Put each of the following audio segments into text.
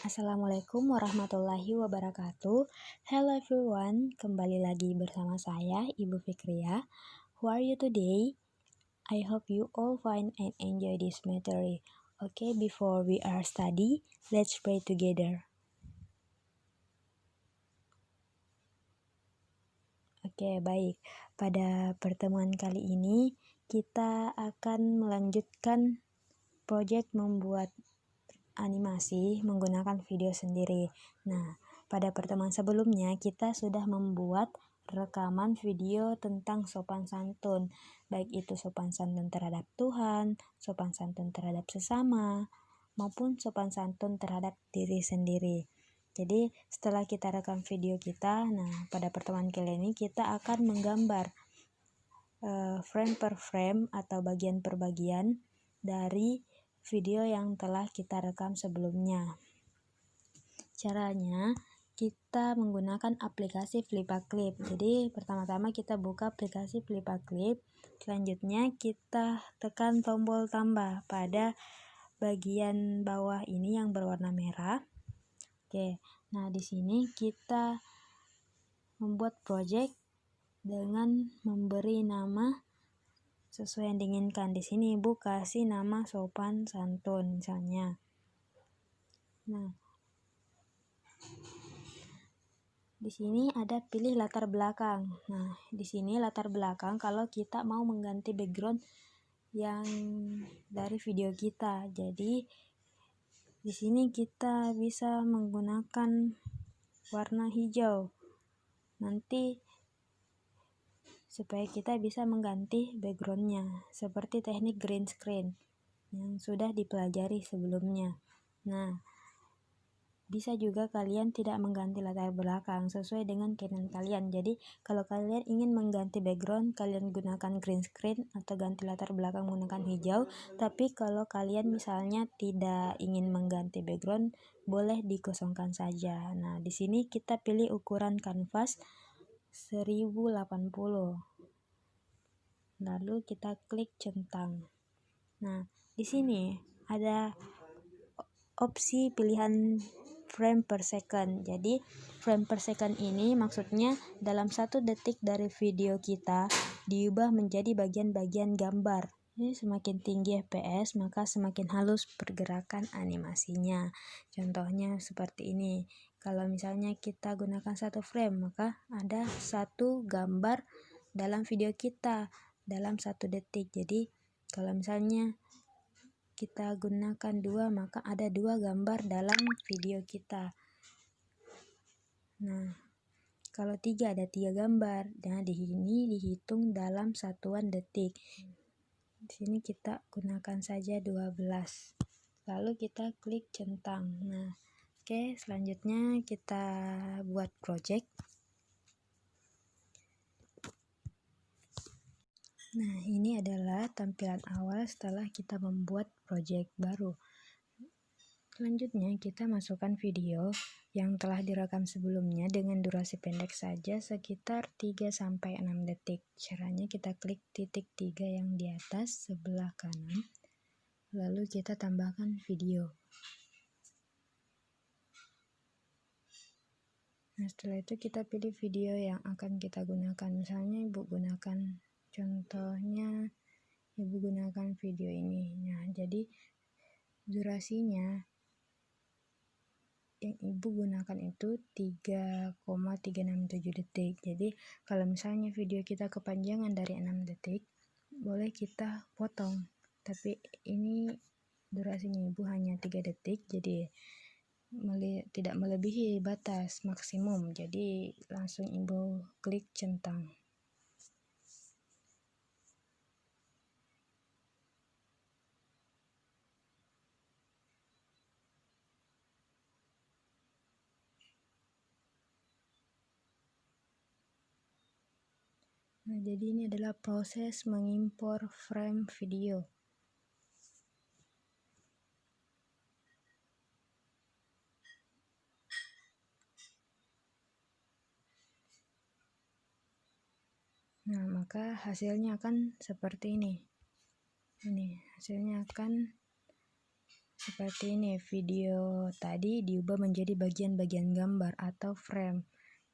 Assalamualaikum warahmatullahi wabarakatuh. Hello everyone, kembali lagi bersama saya Ibu Fikria. How are you today? I hope you all fine and enjoy this material. Okay, before we are study, let's pray together. Oke, baik. Pada pertemuan kali ini kita akan melanjutkan proyek membuat animasi menggunakan video sendiri. Nah, pada pertemuan sebelumnya kita sudah membuat rekaman video tentang sopan santun, baik itu sopan santun terhadap Tuhan, sopan santun terhadap sesama, maupun sopan santun terhadap diri sendiri. Jadi setelah kita rekam video kita, nah pada pertemuan kali ini kita akan menggambar frame per frame atau bagian per bagian dari video yang telah kita rekam sebelumnya. Caranya kita menggunakan aplikasi Flipaclip. Jadi pertama-tama kita buka aplikasi Flipaclip, selanjutnya kita tekan tombol tambah pada bagian bawah ini yang berwarna merah. Oke, nah di sini kita membuat project dengan memberi nama sesuai yang diinginkan. Di sini Ibu kasih nama sopan santun misalnya. Nah, di sini ada pilih latar belakang. Nah, di sini latar belakang kalau kita mau mengganti background yang dari video kita. Jadi di sini kita bisa menggunakan warna hijau. Nanti supaya kita bisa mengganti backgroundnya seperti teknik green screen yang sudah dipelajari sebelumnya. Nah, bisa juga kalian tidak mengganti latar belakang sesuai dengan keinginan kalian. Jadi kalau kalian ingin mengganti background, kalian gunakan green screen atau ganti latar belakang menggunakan hijau. Tapi kalau kalian misalnya tidak ingin mengganti background, boleh dikosongkan saja. Nah, di sini kita pilih ukuran kanvas 1080. Lalu kita klik centang. Nah, di sini ada opsi pilihan frame per second. Jadi frame per second ini maksudnya dalam 1 detik dari video kita diubah menjadi bagian-bagian gambar. Jadi semakin tinggi FPS maka semakin halus pergerakan animasinya. Contohnya seperti ini. Kalau misalnya kita gunakan 1 frame maka ada 1 gambar dalam video kita dalam 1 detik. Jadi kalau misalnya kita gunakan 2 maka ada 2 gambar dalam video kita. Nah, kalau 3 ada 3 gambar. Nah, di sini dihitung dalam satuan detik. Di sini kita gunakan saja 12. Lalu kita klik centang. Nah, oke, selanjutnya kita buat project. Nah, ini adalah tampilan awal setelah kita membuat project baru. Selanjutnya kita masukkan video yang telah direkam sebelumnya dengan durasi pendek saja sekitar 3-6 detik. Caranya kita klik titik 3 yang di atas sebelah kanan. Lalu kita tambahkan video. Nah, setelah itu kita pilih video yang akan kita gunakan. Misalnya Ibu gunakan, contohnya Ibu gunakan video ini. Nah, jadi durasinya yang Ibu gunakan itu 3,367 detik. Jadi kalau misalnya video kita kepanjangan dari 6 detik, boleh kita potong. Tapi ini durasinya Ibu hanya 3 detik, jadi tidak melebihi batas maksimum. Jadi langsung Ibu klik centang. Nah, jadi ini adalah proses mengimpor frame video. Nah, maka hasilnya akan seperti ini. Ini hasilnya akan Seperti ini, video tadi diubah menjadi bagian-bagian gambar atau frame.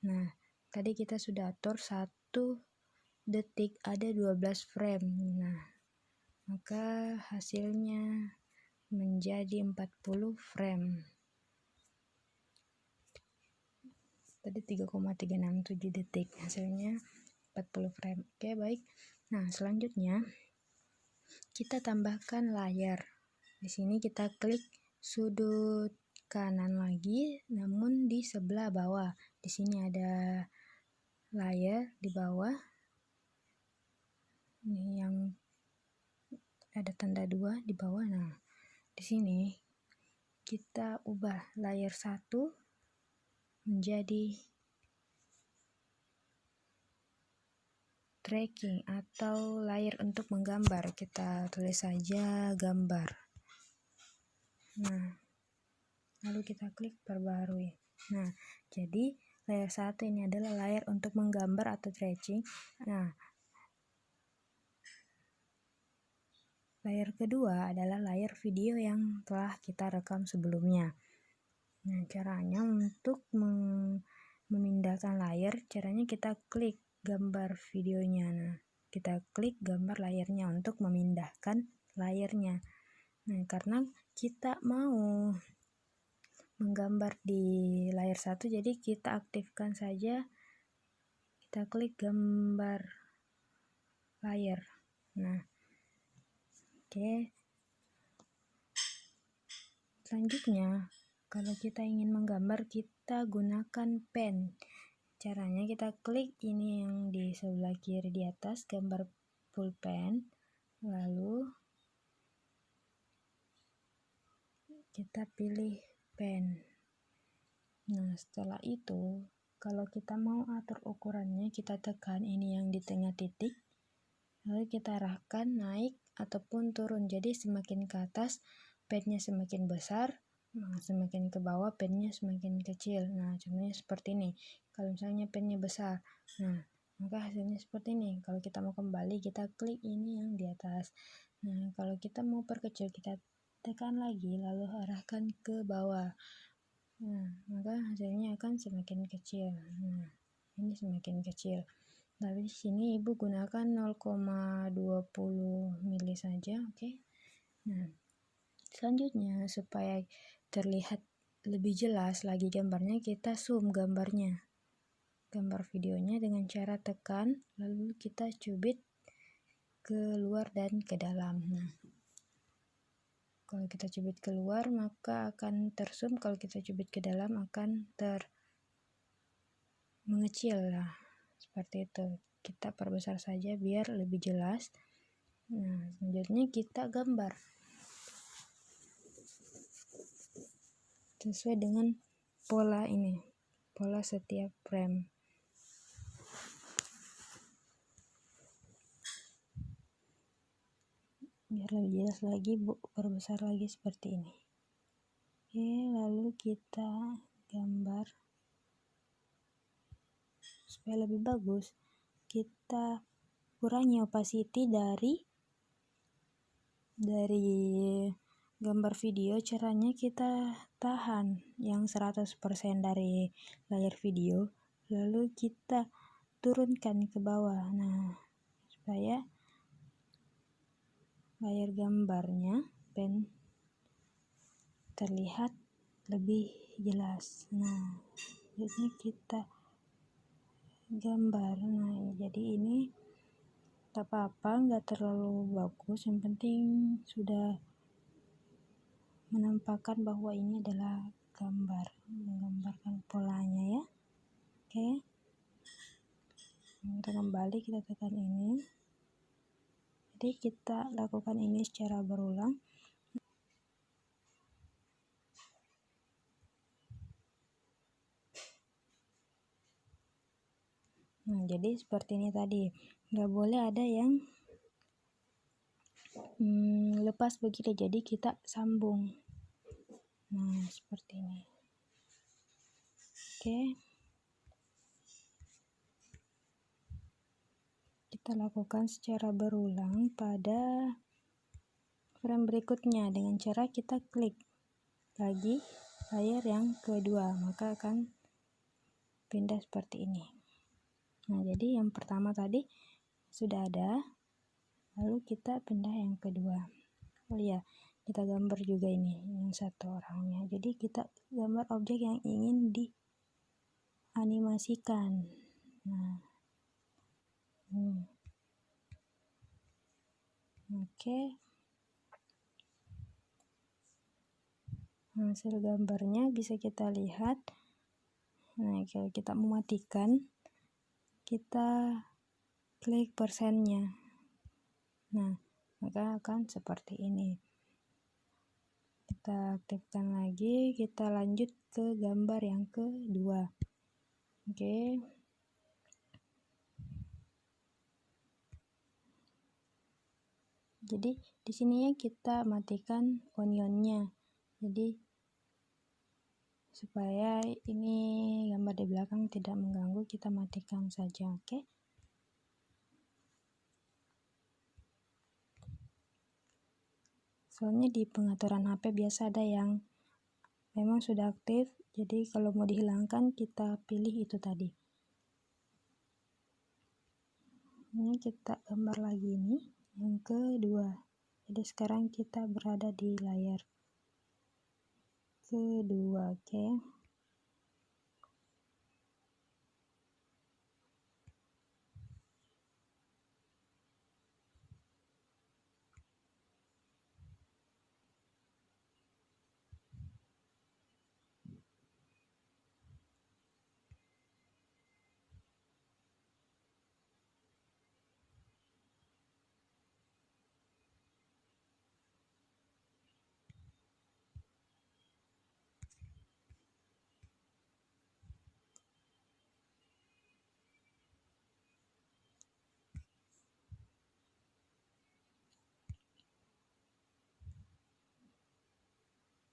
Nah, tadi kita sudah atur 1 detik ada 12 frame. Nah, maka hasilnya menjadi 40 frame. Tadi 3,367 detik, hasilnya 40 frame. Oke, baik. Nah, selanjutnya kita tambahkan layar. Di sini kita klik sudut kanan lagi, namun di sebelah bawah. Di sini ada layar di bawah. Ini yang ada tanda 2 di bawah. Nah, di sini kita ubah layar 1 menjadi tracking atau layar untuk menggambar. Kita tulis saja gambar. Nah, lalu kita klik perbarui. Nah, jadi layar 1 ini adalah layar untuk menggambar atau tracking. Nah, layar kedua adalah layar video yang telah kita rekam sebelumnya. Nah, caranya untuk memindahkan layar, caranya kita klik gambar videonya. Nah, kita klik gambar layarnya untuk memindahkan layarnya. Nah, karena kita mau menggambar di layar 1, jadi kita aktifkan saja. Kita klik gambar layar. Nah, oke. Selanjutnya, kalau kita ingin menggambar, kita gunakan pen. Caranya kita klik ini yang di sebelah kiri di atas, gambar pulpen. Lalu kita pilih pen. Nah, setelah itu, kalau kita mau atur ukurannya, kita tekan ini yang di tengah titik. Lalu kita arahkan naik ataupun turun. Jadi semakin ke atas, pennya semakin besar. Nah, semakin ke bawah pennya semakin kecil. Nah, contohnya seperti ini. Kalau misalnya pennya besar, nah maka hasilnya seperti ini. Kalau kita mau kembali, kita klik ini yang di atas. Nah, kalau kita mau perkecil, kita tekan lagi lalu arahkan ke bawah. Nah, maka hasilnya akan semakin kecil. Nah, ini semakin kecil. Lalu di sini ibu gunakan 0,20 mili saja, oke. Nah, selanjutnya supaya terlihat lebih jelas lagi gambarnya, kita zoom gambar videonya dengan cara tekan lalu kita cubit keluar dan ke dalam. Nah, kalau kita cubit keluar maka akan terzoom, kalau kita cubit ke dalam akan mengecil lah. Seperti itu. Kita perbesar saja biar lebih jelas. Nah, selanjutnya kita gambar sesuai dengan pola ini, pola setiap frame. Biar lebih jelas lagi, perbesar lagi seperti ini. Oke, lalu kita gambar supaya lebih bagus. Kita kurangi opacity dari gambar video. Caranya kita tahan yang 100% dari layar video, lalu kita turunkan ke bawah. Nah, supaya layar gambarnya pen terlihat lebih jelas. Nah, jadi kita gambar. Nah, jadi ini tak apa-apa, nggak terlalu bagus, yang penting sudah menampakkan bahwa ini adalah menggambarkan polanya ya. Oke, kita kembali, kita tekan ini. Jadi kita lakukan ini secara berulang. Nah, jadi seperti ini tadi, nggak boleh ada yang lepas begitu, jadi kita sambung. Nah, seperti ini. Oke, kita lakukan secara berulang pada frame berikutnya dengan cara kita klik lagi layar yang kedua, maka akan pindah seperti ini. Nah, jadi yang pertama tadi sudah ada, lalu kita pindah yang kedua. Oh iya, kita gambar juga ini yang satu orangnya. Jadi kita gambar objek yang ingin dianimasikan. Nah, oke. Hasil gambarnya bisa kita lihat. Nah, kalau kita mematikan, kita klik persennya. Nah, maka akan seperti ini. Kita aktifkan lagi, kita lanjut ke gambar yang kedua. Oke. Jadi di sininya kita matikan onionnya. Jadi supaya ini gambar di belakang tidak mengganggu, kita matikan saja. Oke. Soalnya di pengaturan HP biasa ada yang memang sudah aktif, jadi kalau mau dihilangkan kita pilih itu tadi. Ini kita gambar lagi ini yang kedua. Jadi sekarang kita berada di layar kedua. Oke.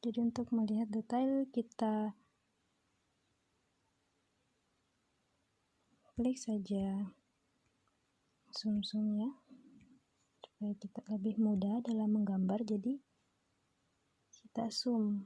Jadi untuk melihat detail kita klik saja zoom ya, supaya kita lebih mudah dalam menggambar. Jadi kita zoom.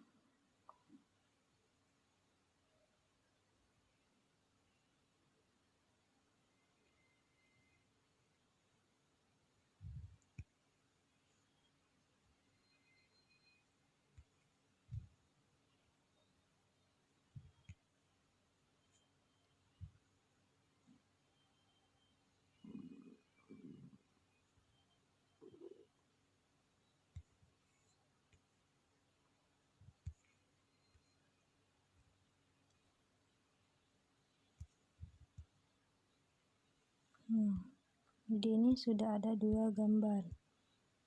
Jadi ini sudah ada dua gambar.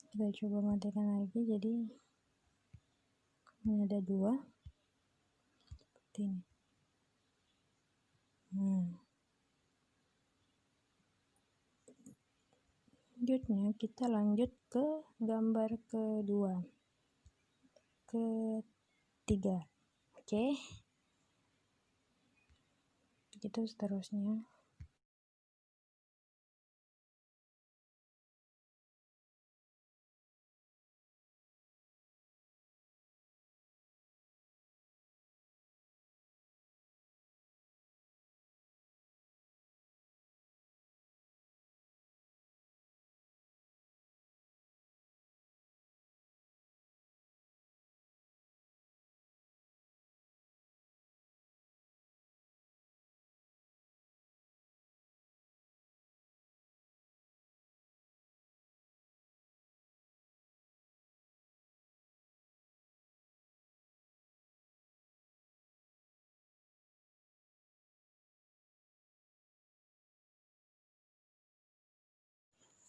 Kita coba matikan lagi. Jadi ini ada dua seperti ini. Selanjutnya kita lanjut ke gambar kedua, ketiga. Oke, begitu seterusnya.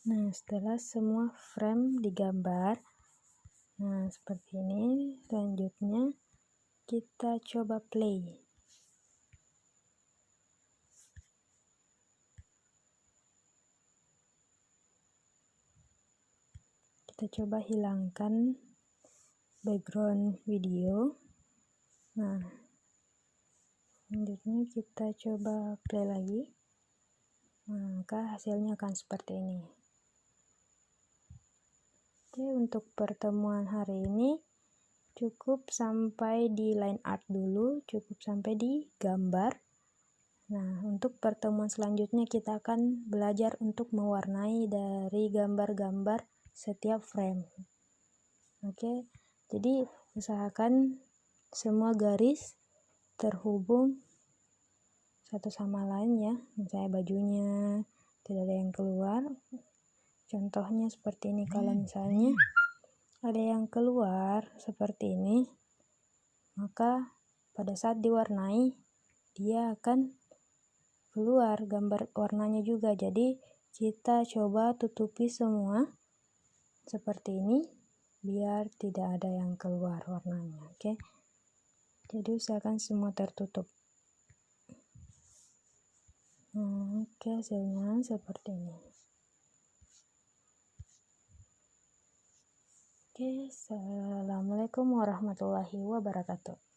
Nah, setelah semua frame digambar, nah seperti ini, selanjutnya kita coba play. Kita coba hilangkan background video. Nah, selanjutnya kita coba play lagi. Nah, maka hasilnya akan seperti ini. Oke, untuk pertemuan hari ini cukup sampai di line art dulu, cukup sampai di gambar. Nah, untuk pertemuan selanjutnya kita akan belajar untuk mewarnai dari gambar-gambar setiap frame. Oke, jadi usahakan semua garis terhubung satu sama lain ya. Misalnya bajunya tidak ada yang keluar. Contohnya seperti ini, kalau misalnya ada yang keluar seperti ini, maka pada saat diwarnai dia akan keluar gambar warnanya juga. Jadi kita coba tutupi semua seperti ini biar tidak ada yang keluar warnanya. Oke, jadi usahakan semua tertutup. Oke, hasilnya seperti ini. Oke, assalamualaikum warahmatullahi wabarakatuh.